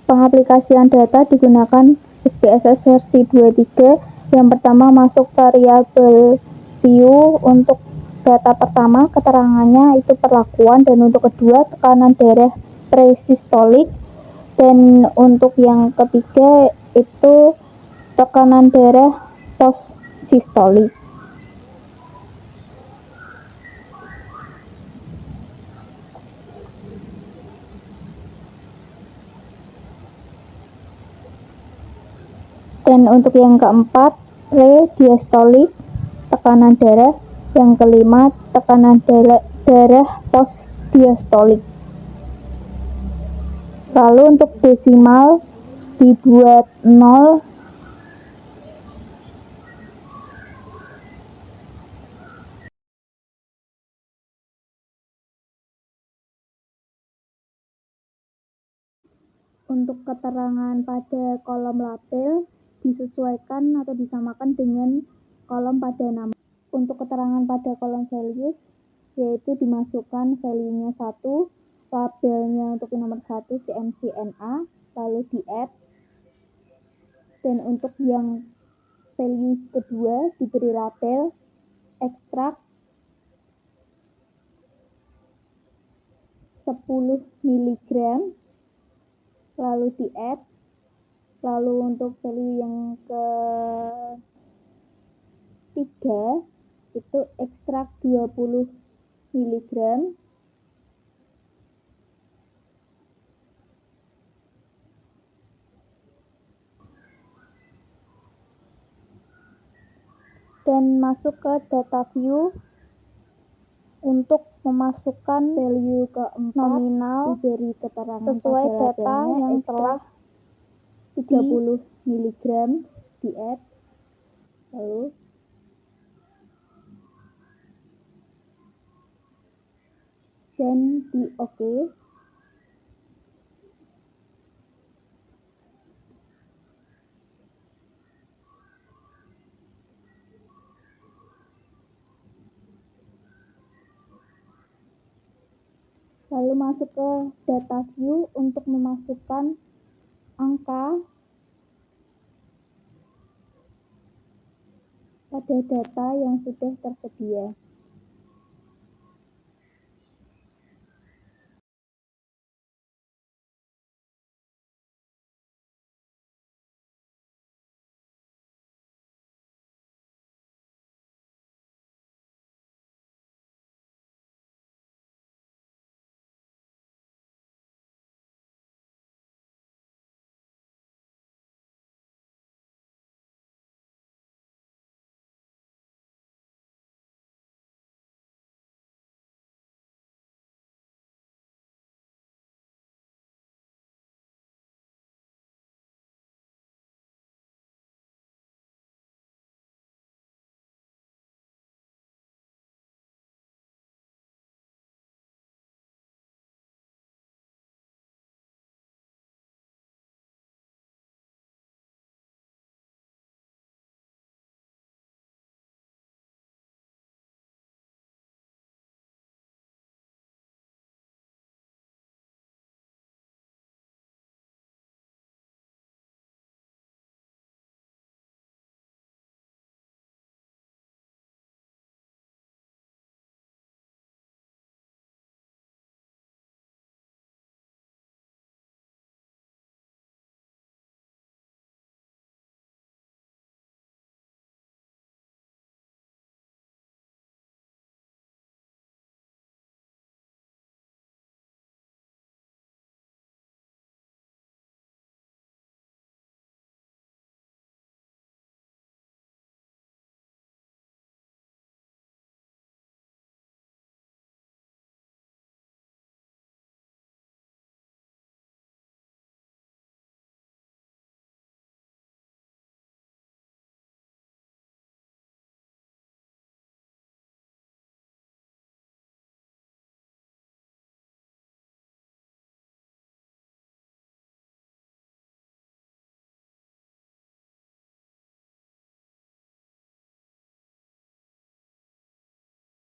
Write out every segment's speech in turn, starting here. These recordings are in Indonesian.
Pengaplikasian data digunakan SPSS versi 23. Yang pertama, masuk variabel view. Untuk data pertama, keterangannya itu perlakuan, dan untuk kedua, tekanan darah presistolik, dan untuk yang ketiga itu tekanan darah postsistolik. Dan untuk yang keempat, pre-diastolik, tekanan darah. Yang kelima, tekanan darah post-diastolik. Lalu untuk desimal dibuat 0. Untuk keterangan pada kolom label disesuaikan atau disamakan dengan kolom pada nama. Untuk keterangan pada kolom values, yaitu dimasukkan value-nya 1, labelnya untuk nomor 1 CMCNA, lalu di-add. Dan untuk yang value kedua diberi label ekstrak 10 mg, lalu di-add. Lalu untuk value yang ketiga itu ekstrak 20 mg, dan masuk ke data view. Untuk memasukkan value keempat nominal diberi keterangan sesuai data yang telah 30 mg, di-add, lalu dan di OK. Lalu masuk ke data view untuk memasukkan angka pada data yang sudah tersedia.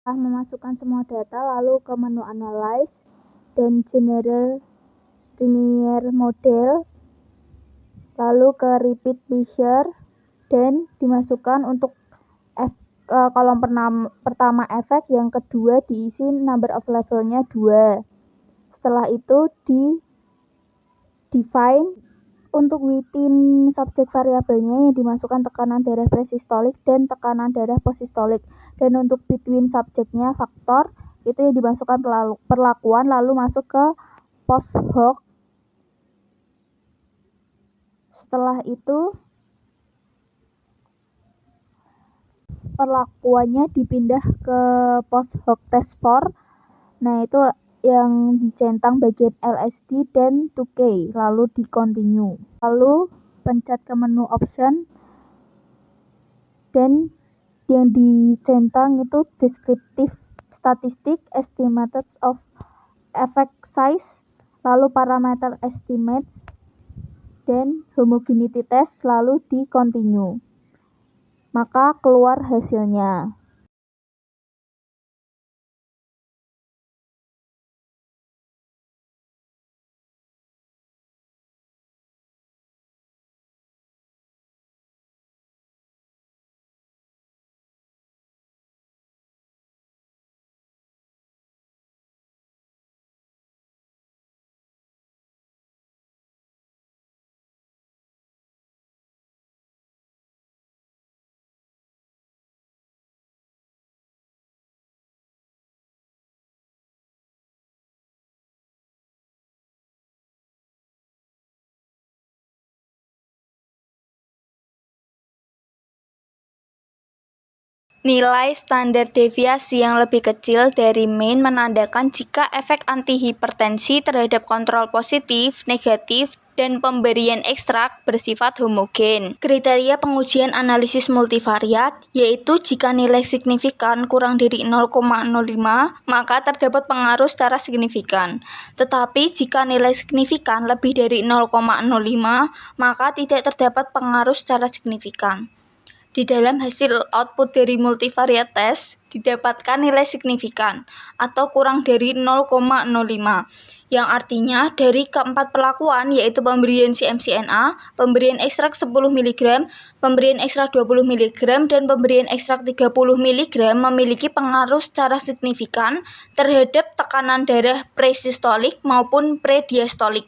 Setelah memasukkan semua data, lalu ke menu Analyze dan Generate Linear Model. lalu ke repeat measure, dan dimasukkan untuk kolom pertama efek, yang kedua diisi number of levelnya 2. Setelah itu define untuk within subjek variabelnya yang dimasukkan tekanan darah presistolik dan tekanan darah posistolik, dan untuk between subjeknya faktor itu yang dimasukkan perlakuan, lalu masuk ke post hoc. Setelah itu perlakuannya dipindah ke post hoc test for. Nah, itu yang dicentang bagian LSD dan 2K, lalu di continue. Lalu pencet ke menu option, dan yang dicentang itu descriptive statistic, estimates of effect size, lalu parameter estimates, dan homogeneity test, lalu di continue. Maka keluar hasilnya. Nilai standar deviasi yang lebih kecil dari mean menandakan jika efek antihipertensi terhadap kontrol positif, negatif, dan pemberian ekstrak bersifat homogen. Kriteria pengujian analisis multivariat yaitu jika nilai signifikan kurang dari 0,05 maka terdapat pengaruh secara signifikan. Tetapi jika nilai signifikan lebih dari 0,05 maka tidak terdapat pengaruh secara signifikan. Di dalam hasil output dari multivariate test didapatkan nilai signifikan atau kurang dari 0,05, yang artinya dari keempat perlakuan yaitu pemberian CMCNA, pemberian ekstrak 10 mg, pemberian ekstrak 20 mg, dan pemberian ekstrak 30 mg memiliki pengaruh secara signifikan terhadap tekanan darah presistolik maupun prediastolik.